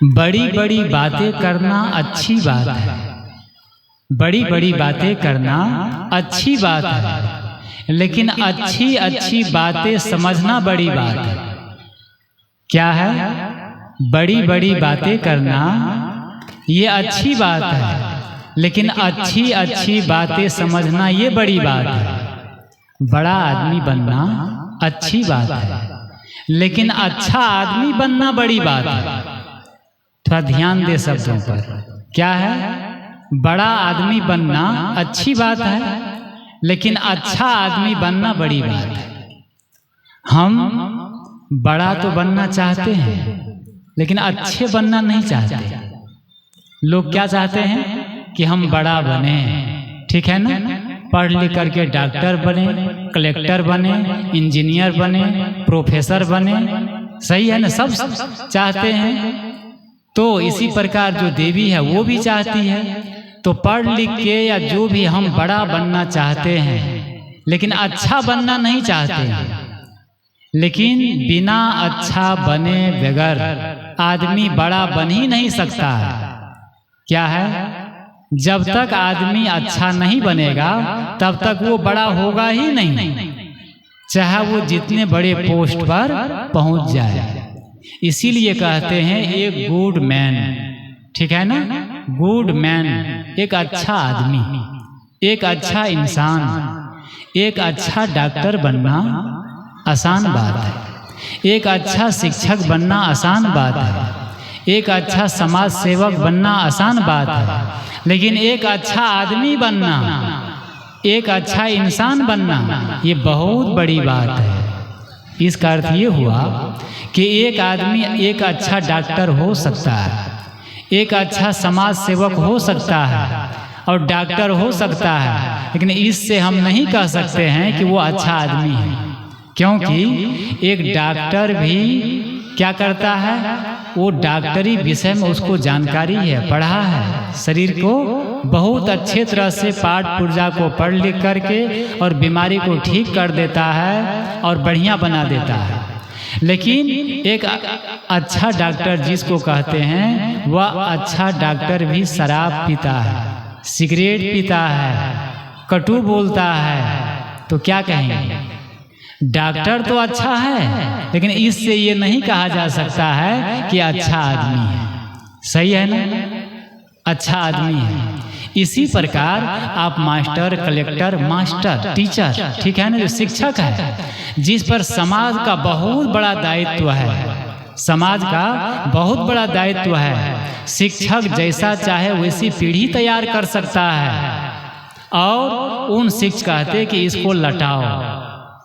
बड़ी बड़ी बातें करना अच्छी बात है, बड़ी बड़ी बातें करना अच्छी बात है, लेकिन अच्छी अच्छी बातें समझना बड़ी बात है। क्या है? बड़ी बड़ी बातें करना ये अच्छी बात है, लेकिन अच्छी अच्छी बातें समझना ये बड़ी बात है। बड़ा आदमी बनना अच्छी बात है, लेकिन अच्छा आदमी बनना बड़ी बात है। थोड़ा ध्यान दे शब्दों पर। क्या है? बड़ा आदमी बनना अच्छी बात है, लेकिन अच्छा आदमी बनना बड़ी बात है। हम बड़ा तो बनना चाहते हैं, लेकिन अच्छे बनना नहीं चाहते। लोग क्या चाहते हैं कि हम बड़ा बने, ठीक है ना, पढ़ लिख करके डॉक्टर बने, कलेक्टर बने, इंजीनियर बने, प्रोफेसर बने, सही है ना, सब चाहते हैं। तो इसी प्रकार जो देवी है वो भी चाहती है। तो पढ़ लिख के या जो भी हम बड़ा बनना चाहते हैं, लेकिन अच्छा बनना नहीं चाहते। लेकिन बिना अच्छा बने बगैर आदमी बड़ा बन ही नहीं सकता है। क्या है? जब तक आदमी अच्छा नहीं बनेगा तब तक वो बड़ा होगा ही नहीं, चाहे वो जितने बड़े पोस्ट पर पहुंच जाए। इसीलिए कहते हैं एक गुड मैन, ठीक है ना, गुड मैन, एक अच्छा आदमी, एक अच्छा इंसान, एक अच्छा डॉक्टर बनना आसान बात है, एक अच्छा शिक्षक बनना आसान बात है, एक अच्छा समाज सेवक बनना आसान बात है, लेकिन एक अच्छा आदमी बनना, एक अच्छा इंसान बनना ये बहुत बड़ी बात है। इसका अर्थ ये हुआ कि एक आदमी एक अच्छा डॉक्टर हो सकता है, एक अच्छा समाज सेवक हो सकता है और डॉक्टर हो सकता है, लेकिन इससे हम नहीं कह सकते हैं कि वो अच्छा आदमी है। क्योंकि एक डॉक्टर भी क्या करता है? वो डॉक्टरी विषय में उसको जानकारी है, पढ़ा है, शरीर को बहुत अच्छे तरह से पाठ पुर्जा को पढ़ लिख करके और बीमारी को ठीक कर देता है और बढ़िया बना देता है। लेकिन एक अच्छा डॉक्टर जिसको कहते हैं, वह अच्छा डॉक्टर भी शराब पीता है, सिगरेट पीता है, कटु बोलता है, तो क्या कहेंगे? डॉक्टर तो अच्छा है, लेकिन इससे ये नहीं कहा जा सकता है कि अच्छा आदमी है। सही है ना? अच्छा आदमी है। इसी प्रकार आप मास्टर, कलेक्टर, मास्टर, टीचर, ठीक है ना, जो शिक्षक है, जिस पर समाज का बहुत बड़ा दायित्व है, समाज का बहुत बड़ा दायित्व है। शिक्षक जैसा चाहे वैसी पीढ़ी तैयार कर सकता है। और उन शिक्षक कहते कि इसको लटाओ,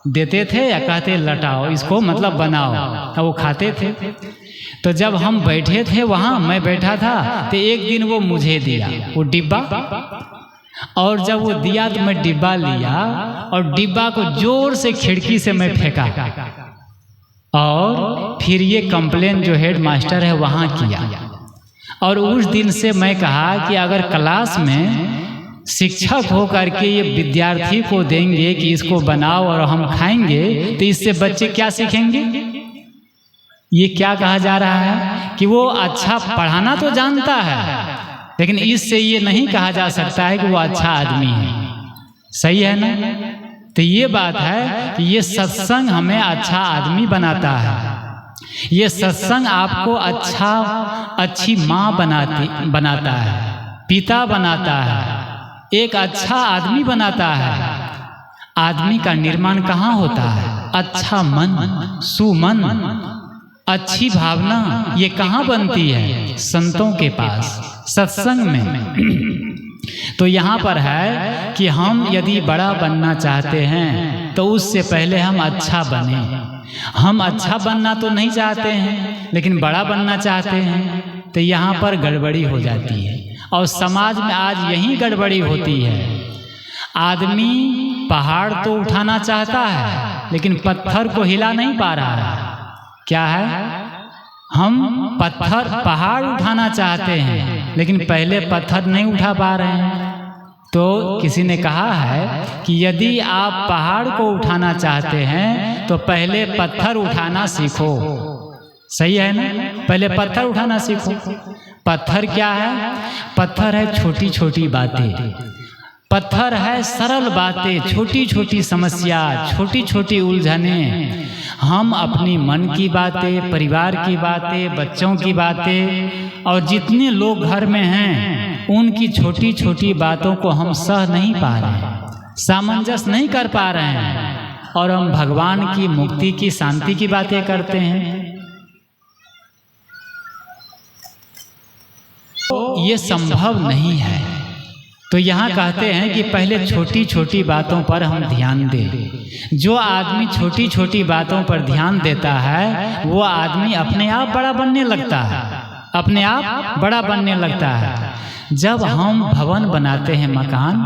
देते थे या कहते लटाओ, इसको मतलब बनाओ, तो वो खाते थे। तो जब हम बैठे थे वहाँ, मैं बैठा था, तो एक दिन वो मुझे दिया वो डिब्बा, और जब वो दिया तो मैं डिब्बा लिया और डिब्बा को जोर से खिड़की से मैं फेंका, और फिर ये कंप्लेन जो हेड मास्टर है वहाँ किया। और उस दिन से मैं कहा कि अगर क्लास में शिक्षक हो करके ये विद्यार्थी को देंगे कि इसको बनाओ और हम खाएंगे, तो इससे बच्चे क्या सीखेंगे? ये क्या कहा जा रहा है कि वो अच्छा पढ़ाना तो जानता है, लेकिन इससे ये नहीं कहा जा सकता है कि वो अच्छा आदमी है। सही है ना? तो ये बात है कि ये सत्संग हमें अच्छा आदमी बनाता है। ये सत्संग आपको अच्छी माँ बनाता है, पिता बनाता है, एक अच्छा आदमी बनाता है। आदमी का निर्माण कहाँ होता है? अच्छा मन, सुमन, अच्छी भावना, ये कहाँ बनती है? संतों के पास, सत्संग में। तो यहाँ पर है कि हम यदि बड़ा बनना चाहते हैं तो उससे पहले हम अच्छा बने। हम अच्छा बनना तो नहीं चाहते हैं, लेकिन बड़ा बनना चाहते हैं, तो यहाँ पर गड़बड़ी हो जाती है। और समाज में आज यही गड़बड़ी होती है। आदमी पहाड़ तो उठाना चाहता है, लेकिन पत्थर को हिला नहीं पा रहा है। क्या है? हम पहाड़ उठाना चाहते हैं, लेकिन पहले पत्थर नहीं उठा पा रहे हैं। तो किसी ने कहा है कि यदि आप पहाड़ को उठाना चाहते हैं तो पहले पत्थर उठाना सीखो। सही है ना? पहले पत्थर उठाना सीखो। पत्थर क्या है? पत्थर है छोटी छोटी बातें, पत्थर है सरल बातें, छोटी छोटी समस्या, छोटी छोटी उलझने। हम अपनी मन की बातें, परिवार की बातें, बच्चों की बातें और जितने लोग घर में हैं उनकी छोटी छोटी बातों को हम सह नहीं पा रहे हैं, सामंजस्य नहीं कर पा रहे हैं, और हम भगवान की मुक्ति की, शांति की बातें करते हैं। तो ये संभव नहीं है। तो यहाँ कहते हैं कि पहले छोटी छोटी बातों पर हम ध्यान दें। जो आदमी छोटी छोटी बातों पर ध्यान देता है वो आदमी अपने आप बड़ा बनने लगता है, अपने आप बड़ा बनने लगता है। जब हम भवन बनाते हैं, मकान,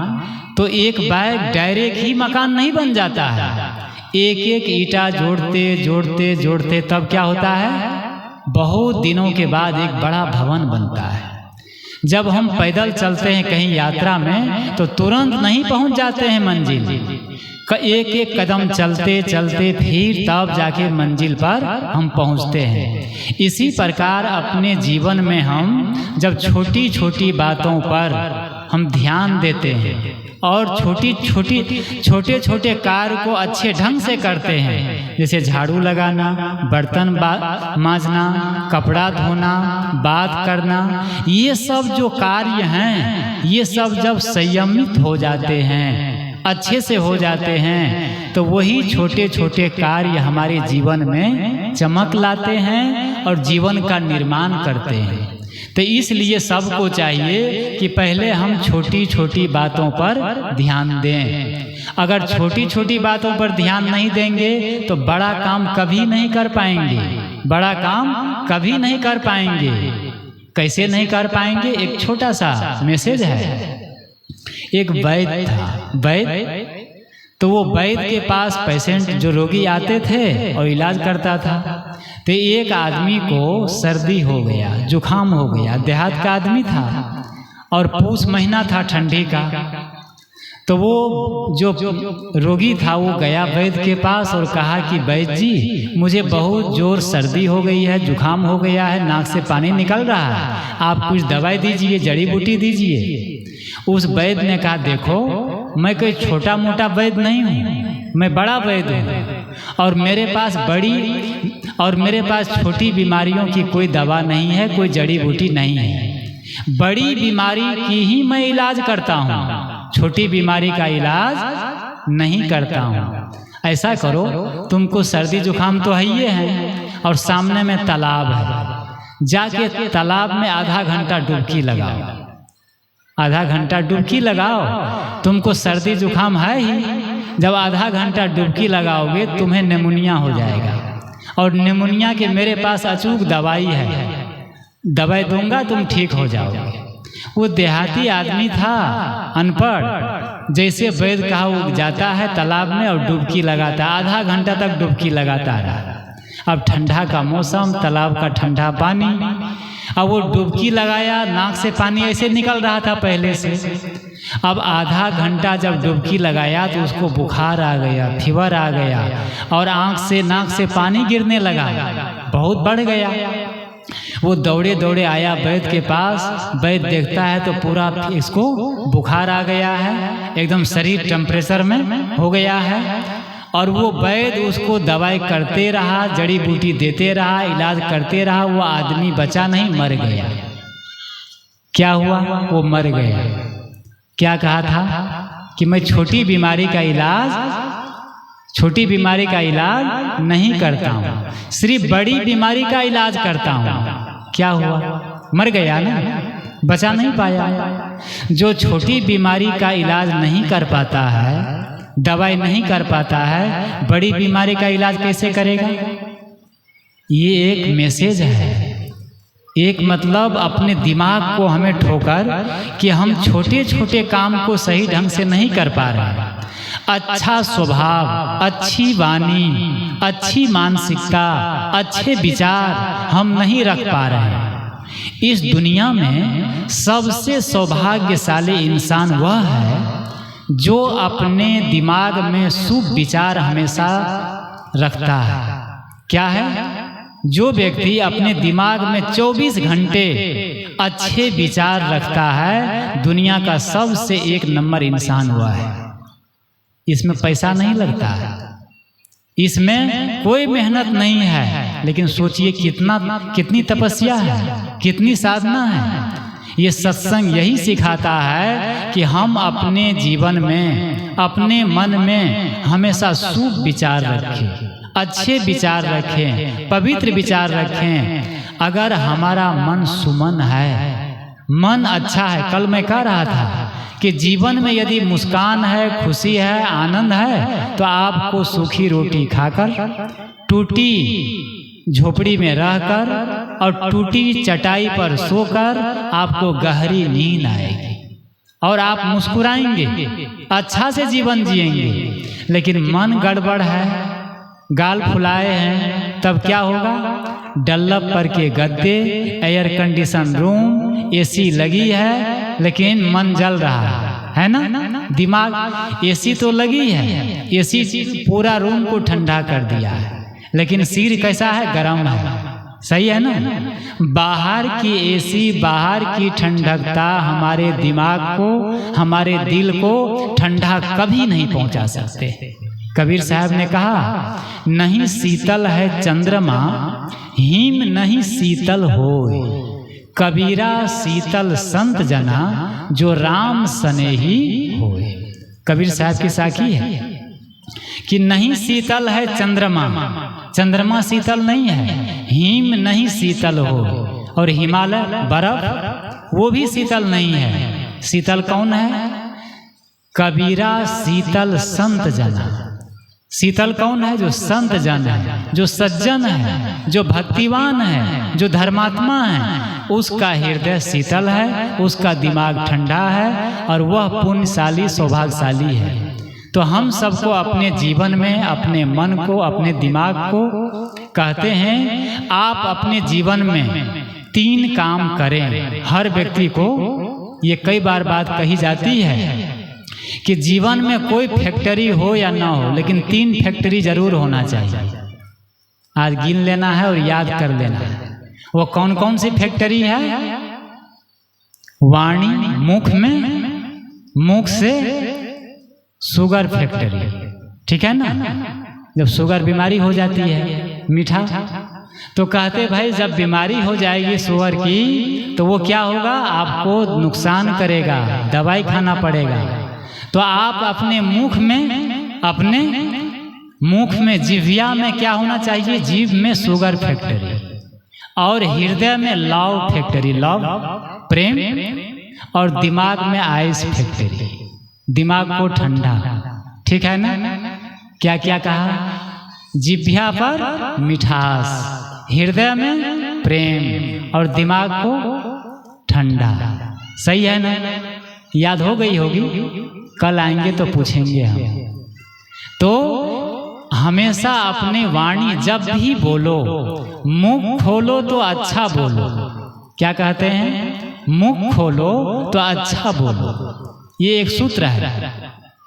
तो एक बैग डायरेक्ट ही मकान नहीं बन जाता है। एक एक ईंटा जोड़ते जोड़ते जोड़ते तब क्या होता है? बहुत दिनों के बाद एक बड़ा भवन बनता है। जब हम पैदल चलते हैं कहीं यात्रा में तो तुरंत नहीं पहुंच जाते हैं मंजिल, एक एक कदम चलते चलते फिर तब जाके मंजिल पर हम पहुंचते हैं। इसी प्रकार अपने जीवन में हम जब छोटी छोटी बातों पर हम ध्यान देते हैं और छोटे छोटे कार्य को अच्छे ढंग से करते हैं, जैसे झाड़ू लगाना, बर्तन मांजना, कपड़ा धोना, बात करना, ये सब जो कार्य हैं, ये सब जब संयमित हो जाते हैं, अच्छे से हो जाते हैं, तो वही छोटे छोटे कार्य हमारे जीवन में चमक लाते हैं और जीवन का निर्माण करते हैं। तो इसलिए सबको चाहिए कि पहले हम छोटी छोटी बातों पर ध्यान दें। अगर छोटी छोटी बातों पर ध्यान नहीं देंगे तो बड़ा काम कभी नहीं कर पाएंगे, बड़ा काम कभी नहीं कर पाएंगे। कैसे नहीं कर पाएंगे? एक छोटा सा मैसेज है। एक वैद्य था, वैद्य, तो वो वैद्य के पास पेशेंट जो रोगी आते थे और इलाज करता था। तो एक आदमी को सर्दी हो गया, जुखाम हो गया, देहात का आदमी था और पूस महीना था ठंडी का। तो वो जो रोगी था वो गया वैद्य के पास और कहा कि वैद्य जी, मुझे बहुत जोर सर्दी हो गई है, जुखाम हो गया है, नाक से पानी निकल रहा है, आप कुछ दवाई दीजिए, जड़ी बूटी दीजिए। उस वैद्य ने कहा, देखो मैं कोई छोटा मोटा वैद्य नहीं हूँ, मैं बड़ा वैद्य हूँ और मेरे पास छोटी बीमारियों की कोई दवा नहीं है, कोई जड़ी बूटी नहीं है। बड़ी बीमारी की ही मैं इलाज करता हूँ, छोटी बीमारी का इलाज नहीं करता हूँ। ऐसा करो, तुमको सर्दी जुकाम तो है ही है और सामने में तालाब है, जाके तालाब में आधा घंटा डुबकी लगाओ, आधा घंटा डुबकी लगाओ। तुमको सर्दी जुकाम है ही, जब आधा घंटा डुबकी लगाओगे तुम्हें निमोनिया हो जाएगा और निमोनिया के मेरे पास अचूक दवाई है, दवाई दूंगा तुम ठीक हो जाओगे। वो देहाती आदमी था, अनपढ़, जैसे वैद्य कहा वो जाता है तालाब में और डुबकी लगाता, आधा घंटा तक डुबकी लगाता रहा। अब ठंडा का मौसम, तालाब का ठंडा पानी, अब वो डुबकी लगाया, नाक से पानी ऐसे निकल रहा था पहले से। अब आधा घंटा जब डुबकी लगाया तो उसको बुखार आ गया, फीवर आ गया और आँख से नाक से पानी गिरने लगा, बहुत बढ़ गया। वो दौड़े दौड़े आया वैद्य के पास। वैद्य देखता है तो पूरा इसको बुखार आ गया है, एकदम शरीर टेम्परेचर में हो गया है। और वो वैद्य उसको दवाई करते रहा, जड़ी बूटी देते रहा, इलाज करते रहा, वो आदमी बचा नहीं, मर गया। क्या हुआ? वो मर गया। क्या कहा था कि मैं छोटी बीमारी का इलाज नहीं करता हूँ, सिर्फ बड़ी बीमारी का इलाज करता हूँ। क्या हुआ? मर गया ना, बचा नहीं पाया। जो छोटी बीमारी का इलाज नहीं कर पाता है, दवाई नहीं कर पाता है, बड़ी बीमारी का इलाज कैसे करेगा? ये एक मैसेज है, एक मतलब अपने दिमाग को हमें ठोकर कि हम छोटे छोटे काम को सही ढंग से नहीं कर पा रहे। अच्छा स्वभाव, अच्छी वाणी, अच्छी मानसिकता, अच्छे विचार हम नहीं रख पा रहे। इस दुनिया में सबसे सौभाग्यशाली इंसान वह है जो अपने दिमाग में शुभ विचार हमेशा रखता है। क्या है? जो व्यक्ति अपने दिमाग में 24 घंटे अच्छे विचार रखता है, दुनिया का सबसे एक नंबर इंसान हुआ है। इसमें पैसा नहीं लगता है, इसमें कोई मेहनत नहीं है, लेकिन सोचिए कितनी तपस्या है, कितनी साधना है। ये सत्संग यही सिखाता है कि हम अपने जीवन में, अपने मन में हमेशा शुभ विचार रखें, अच्छे विचार रखें, पवित्र विचार रखें। अगर हमारा मन सुमन है, मन अच्छा है, कल मैं कह रहा था कि जीवन में यदि मुस्कान है, खुशी है, आनंद है, तो आपको सूखी रोटी खाकर, टूटी झोपड़ी में रहकर और टूटी चटाई पर सोकर आपको गहरी नींद आएगी और आप मुस्कुराएंगे, अच्छा से जीवन जिएंगे। लेकिन मन गड़बड़ है, गाल फुलाए हैं, तब क्या होगा? डल्लप पर के गद्दे, एयर कंडीशन रूम, एसी लगी है, लेकिन मन जल रहा है ना। दिमाग, एसी तो लगी है, एसी पूरा रूम को ठंडा कर दिया है, लेकिन सिर कैसा है? गर्म है। सही है ना। बाहर की एसी, बाहर की ठंडकता हमारे दिमाग को, हमारे दिल को ठंडा कभी नहीं पहुंचा सकते। कबीर साहब ने कहा, नहीं शीतल है चंद्रमा, हिम नहीं शीतल होए, कबीरा शीतल संत जना, जो राम सने ही होए। कबीर साहब की साखी है कि नहीं शीतल है चंद्रमा, चंद्रमा शीतल नहीं है, हिम नहीं शीतल हो, और हिमालय बर्फ वो भी शीतल नहीं है। शीतल कौन है? कबीरा शीतल संत जना। शीतल कौन है? जो संत जन है, जो सज्जन है, जो भक्तिवान है, जो धर्मात्मा है, उसका हृदय शीतल है, उसका दिमाग ठंडा है, और वह पुण्यशाली, सौभाग्यशाली है। तो हम सबको अपने जीवन में, अपने मन को, अपने दिमाग को कहते हैं, आप अपने जीवन में 3 काम करें। हर व्यक्ति को ये कई बार बात कही जाती है कि जीवन में कोई फैक्ट्री हो या ना हो, लेकिन 3 फैक्ट्री जरूर होना चाहिए। आज गिन लेना है और याद कर लेना है। वो कौन कौन सी फैक्ट्री है? वाणी, मुख में, मुख से शुगर फैक्ट्री, ठीक है ना। जब शुगर बीमारी हो जाती है, मीठा, तो कहते भाई जब बीमारी हो जाएगी शुगर की, तो वो क्या होगा? आपको नुकसान करेगा, दवाई खाना पड़ेगा। तो आप अपने मुख में, अपने मुख में, जिह्वा में क्या होना चाहिए? जीभ में शुगर फैक्ट्री, और हृदय में लव फैक्ट्री, लव प्रेम, और दिमाग में आइस फैक्ट्री, दिमाग को ठंडा, ठीक है ना। क्या क्या कहा? जिह्वा पर मिठास, हृदय में प्रेम, और दिमाग को ठंडा। सही है ना। याद हो गई होगी, कल आएंगे तो पूछेंगे हम। तो हमेशा अपने वाणी जब भी बोलो, मुख खोलो तो अच्छा बोलो। क्या कहते हैं? मुख खोलो तो अच्छा बोलो। ये एक सूत्र है,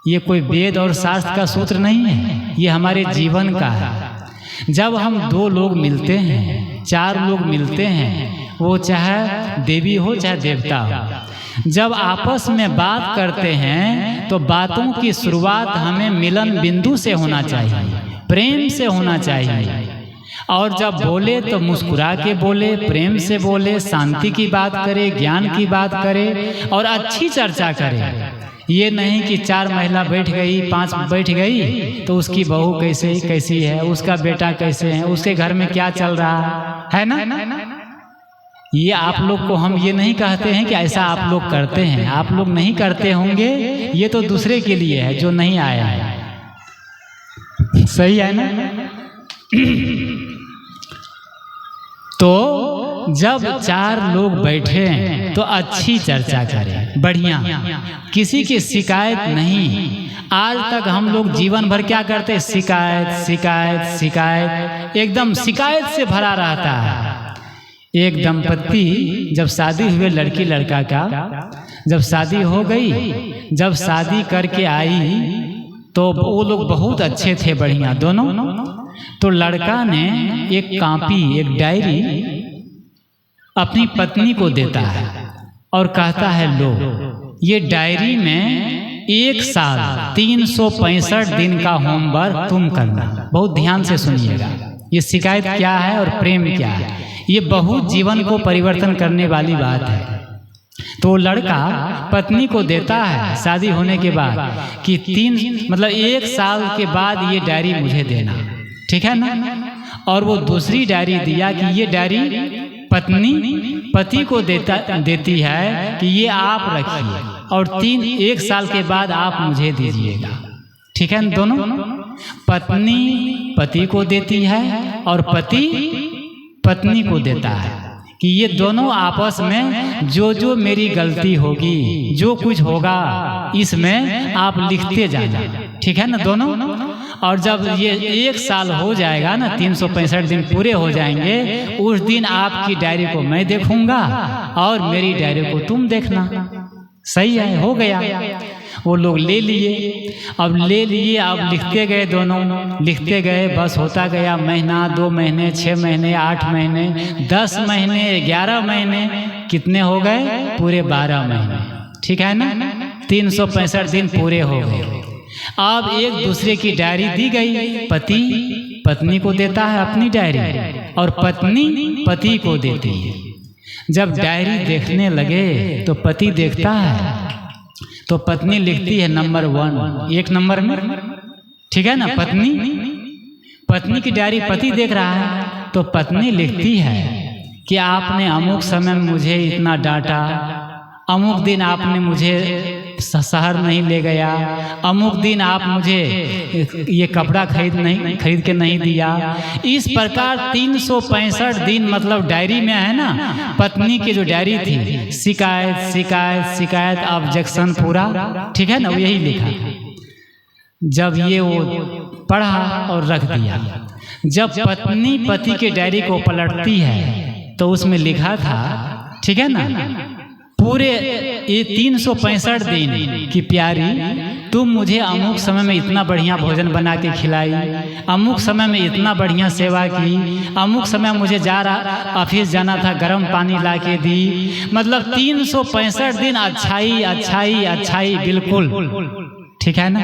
ये कोई वेद और शास्त्र का सूत्र नहीं है, ये हमारे जीवन का है। जब हम 2 लोग मिलते हैं, 4 लोग मिलते हैं, वो चाहे देवी हो चाहे देवता हो, जब आपस में बात करते हैं तो बातों की शुरुआत हमें मिलन बिंदु से होना चाहिए, प्रेम से होना चाहिए। और जब बोले तो मुस्कुरा के बोले, प्रेम से बोले, शांति की बात करे, ज्ञान की बात करे, और अच्छी चर्चा करे। ये नहीं कि 4 महिला बैठ गई, 5 बैठ गई, तो उसकी बहू कैसी है, उसका बेटा कैसे है, उसके घर में क्या चल रहा है ना। ये आप लोग को हम ये नहीं कहते हैं कि ऐसा आप लोग करते हैं, आप लोग नहीं करते होंगे, ये तो दूसरे के लिए है जो नहीं आया है। सही है ना। तो जब 4 लोग बैठे तो अच्छी चर्चा करें, बढ़िया, किसी की शिकायत नहीं। आज तक हम लोग जीवन भर क्या करते? शिकायत शिकायत शिकायत, एकदम शिकायत से भरा रहता है। एक दंपत्ति जब शादी हुए, लड़की लड़का का, जब शादी हो गई, जब शादी करके आई तो वो लोग बहुत अच्छे थे, बढ़िया दोनों, तो लड़का ने एक कॉपी, एक डायरी अपनी पत्नी को देता है और कहता है, लो ये डायरी में 1 साल 365 दिन का होमवर्क तुम करना। बहुत ध्यान से सुनिएगा, ये शिकायत क्या है और प्रेम क्या है, ये बहुत जीवन को परिवर्तन करने वाली बात है। तो लड़का पत्नी को देता है शादी होने के बाद कि 1 साल के बाद ये डायरी मुझे देना, ठीक है ना। और वो दूसरी डायरी दिया कि ये डायरी पत्नी पति को देती है कि ये आप रखिए और 1 साल के बाद आप मुझे दीजिएगा, ठीक है। दोनों पत्नी पति को देती है और पति पत्नी को देता है कि ये दोनों आपस में जो मेरी गलती होगी, जो कुछ होगा इसमें आप लिखते जाना, ठीक है ना दोनों। और जब ये 1 साल हो जाएगा ना, 365 दिन पूरे हो जाएंगे, उस दिन आपकी डायरी को मैं देखूंगा और मेरी डायरी को तुम देखना। सही है, हो गया। वो लोग ले लिए, अब लिखते गए, दोनों लिखते गए, बस होता गया महीना, 2 महीने, 6 महीने, 8 महीने, 10 महीने, 11 महीने, कितने हो गए? पूरे 12 महीने, ठीक है ना। 365 दिन पूरे हो गए। अब एक दूसरे की डायरी दी गई, पति पत्नी को देता है अपनी डायरी और पत्नी पति को देती है। जब डायरी देखने लगे तो पति देखता है तो पत्नी लिखती है नंबर 1, 1 नंबर में, ठीक है ना। पत्नी की डायरी पति देख रहा है तो पत्नी लिखती है कि आपने अमुक समय में मुझे इतना डांटा, अमुक दिन आपने मुझे शहर नहीं ले गया, अमुक दिन आप मुझे ये कपड़ा खरीद के नहीं दिया। इस प्रकार 365 दिन, मतलब डायरी में है ना, पत्नी की जो डायरी थी, शिकायत शिकायत शिकायत, ऑब्जेक्शन पूरा, ठीक है ना, वो यही लिखा। जब ये वो पढ़ा और रख दिया, जब पत्नी पति के डायरी को पलटती है तो उसमें लिखा था, ठीक है ना, पूरे ये 365 दिन की प्यारी, तुम मुझे अमुक समय में इतना बढ़िया भोजन बना के खिलाई, अमुक समय में इतना बढ़िया सेवा की, अमुक समय मुझे ऑफिस जाना था, गर्म पानी ला के दी। मतलब 365 दिन अच्छाई अच्छाई अच्छाई, बिल्कुल, ठीक है ना।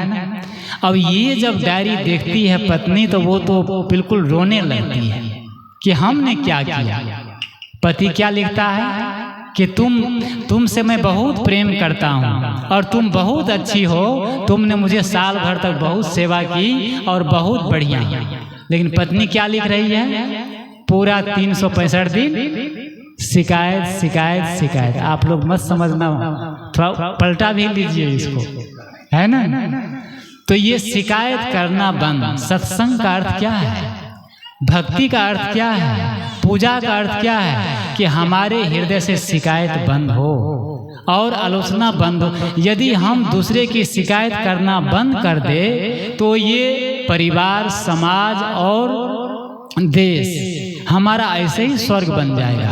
अब ये जब डायरी देखती है पत्नी तो वो तो बिल्कुल रोने लगती है कि हमने क्या किया। पति क्या लिखता है कि तुमसे मैं बहुत प्रेम करता हूँ और तुम बहुत अच्छी हो, तुमने मुझे साल भर तक बहुत सेवा की और बहुत बढ़िया। लेकिन पत्नी क्या लिख रही है? पूरा 365 दिन शिकायत शिकायत शिकायत। आप लोग मत समझना, थोड़ा पलटा भी लीजिए इसको, है ना। तो ये शिकायत करना बंद। सत्संग का अर्थ क्या है? भक्ति का अर्थ क्या है? पूजा का अर्थ क्या है? कि हमारे हृदय से शिकायत बंद हो और आलोचना बंद हो। यदि हम दूसरे की शिकायत करना बंद कर दे तो ये परिवार, समाज और देश हमारा ऐसे ही स्वर्ग बन जाएगा।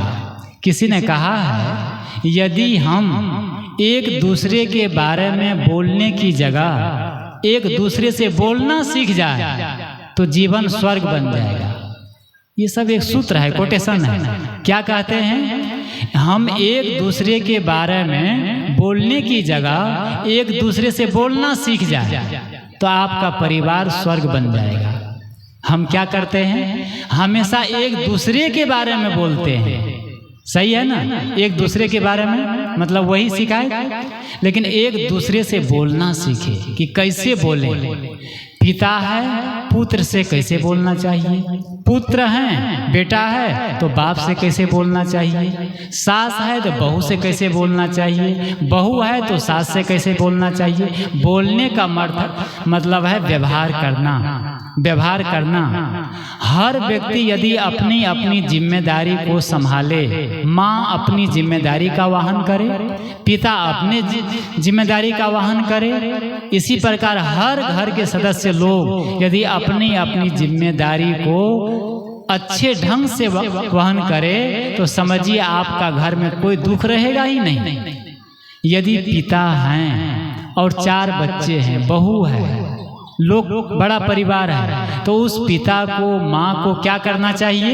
किसी ने कहा है, यदि हम एक दूसरे के बारे में बोलने की जगह एक दूसरे से बोलना सीख जाए तो जीवन स्वर्ग बन जाएगा। ये सब एक सूत्र है, कोटेशन है। क्या कहते हैं? हम एक दूसरे के बारे में बोलने की जगह एक दूसरे से बोलना सीख जाए तो आपका परिवार स्वर्ग बन जाएगा। हम क्या करते हैं? हमेशा एक दूसरे के बारे में बोलते हैं, सही है ना। एक दूसरे के बारे में मतलब वही शिकायत। लेकिन एक दूसरे से बोलना सीखे कि कैसे बोले। पिता है, पुत्र से कैसे बोलना चाहिए। पुत्र है, बेटा है तो बाप से कैसे बोलना चाहिए। सास है तो बहू से कैसे बोलना चाहिए। बहू है तो सास से कैसे बोलना चाहिए। बोलने का मतलब है व्यवहार करना। व्यवहार करना। हर व्यक्ति यदि अपनी अपनी जिम्मेदारी को संभाले, माँ अपनी जिम्मेदारी का वहन करे, पिता अपने जिम्मेदारी का वहन करे, इसी प्रकार हर घर के सदस्य लोग यदि अपनी अपनी जिम्मेदारी को अच्छे ढंग से वहन करे तो समझिए आपका घर में कोई दुख रहेगा ही नहीं। यदि पिता हैं और 4 बच्चे हैं, बहू है, लोग बड़ा परिवार है, तो उस पिता को माँ को क्या करना चाहिए?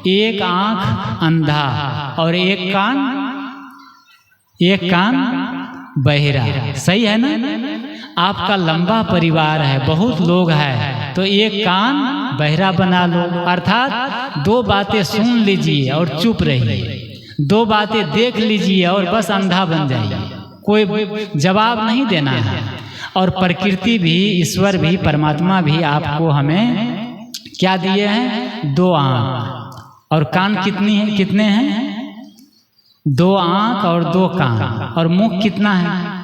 एक आंख अंधा और एक कान बहिरा। सही है ना? आपका लंबा परिवार है, बहुत लोग हैं, तो एक कान बहिरा बना लो, अर्थात 2 बातें सुन लीजिए और चुप रहिए, 2 बातें देख लीजिए और बस अंधा बन जाइए, कोई जवाब नहीं देना है। और प्रकृति भी, ईश्वर भी, परमात्मा भी आपको हमें क्या दिए हैं? 2 आँख और कान कितने हैं? 2 आँख और 2 कान, और मुख कितना है?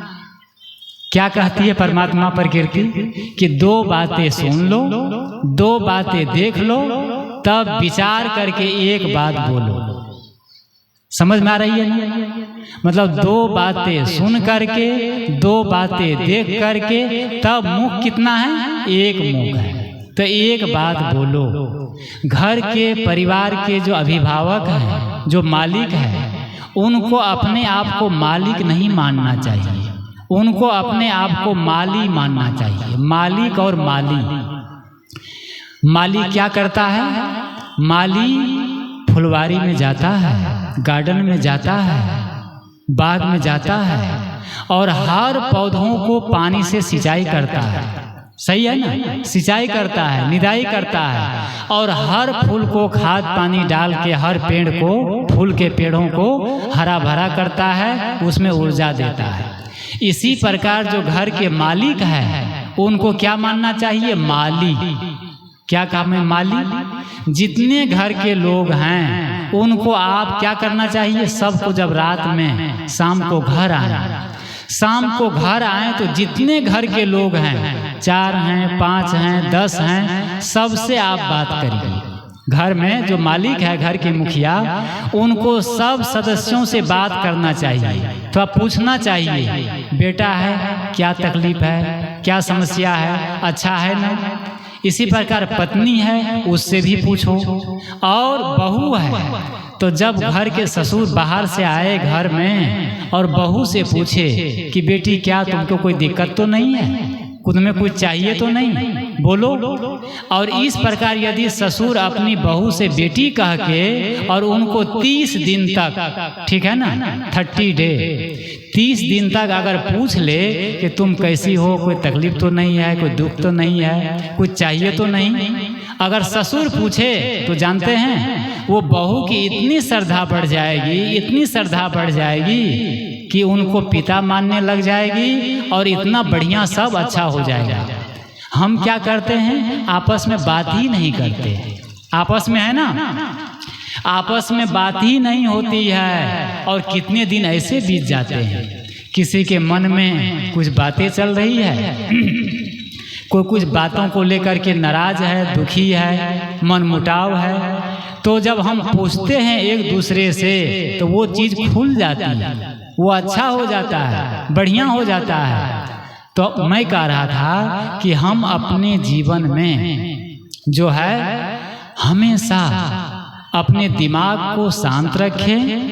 क्या कहती है परमात्मा प्रकृति? कि 2 बातें सुन लो, 2 बातें देख लो, तब विचार करके एक बात बोलो। समझ में आ रही है ना? मतलब 2 बातें सुन करके, 2 बातें देख करके, तब मुख कितना है? एक मुख है, तो एक बात बोलो। घर के परिवार के जो अभिभावक हैं, जो मालिक हैं, उनको अपने आप को मालिक नहीं मानना चाहिए, उनको अपने आप को माली मानना चाहिए। मालिक और माली। माली क्या करता है? माली फुलवारी में जाता है, गार्डन में जाता है, बाग में जाता है और हर पौधों को पानी से सिंचाई करता है। सही है ना? सिंचाई करता है, निदाई करता है, और हर फूल को खाद पानी डाल के हर पेड़ को, फूल के पेड़ों को हरा भरा करता है, उसमें ऊर्जा देता है। इसी प्रकार जो घर के मालिक हैं, उनको क्या मानना चाहिए? माली। क्या काम है? माली। जितने घर के लोग हैं उनको आप क्या करना चाहिए? सबको जब रात में शाम को घर आए, शाम को घर आए तो जितने घर के लोग हैं, 4 हैं, 5 हैं, 10 हैं, सबसे आप बात करिए। घर में जो मालिक है, घर के मुखिया, उनको सब सदस्यों से बात करना चाहिए। तो आप पूछना चाहिए, बेटा है, क्या तकलीफ है, क्या समस्या है, अच्छा है ना? इसी प्रकार पत्नी है, उससे भी पूछो। और बहू है, तो जब घर के ससुर बाहर से आए घर में और बहू से पूछे कि बेटी क्या तुमको कोई दिक्कत तो नहीं है, तुम्हें कुछ चाहिए तो नहीं, बोलो। और इस प्रकार यदि ससुर अपनी बहू से बेटी कह के और उनको 30 दिन तक, ठीक है ना, 30 डे, 30 दिन तक अगर पूछ ले कि तुम कैसी हो, कोई तकलीफ तो नहीं है, कोई दुख तो नहीं है, कुछ चाहिए तो नहीं, अगर ससुर पूछे तो जानते हैं वो बहू की इतनी श्रद्धा बढ़ जाएगी, इतनी श्रद्धा बढ़ जाएगी कि उनको पिता मानने लग जाएगी और इतना बढ़िया सब अच्छा हो जाएगा। हम क्या करते हैं? आपस में बात ही नहीं करते। आपस में है ना, आपस में बात ही नहीं होती है और कितने दिन ऐसे बीत जाते हैं। किसी के मन में कुछ बातें चल रही है, कोई कुछ बातों को लेकर के नाराज है, दुखी है, मन मुटाव है, तो जब हम पूछते हैं एक दूसरे से तो वो चीज़ खुल जाती है, वो अच्छा हो जाता है, बढ़िया हो जाता है। तो मैं कह रहा था कि हम अपने जीवन में जो है हमेशा अपने दिमाग को शांत रखें।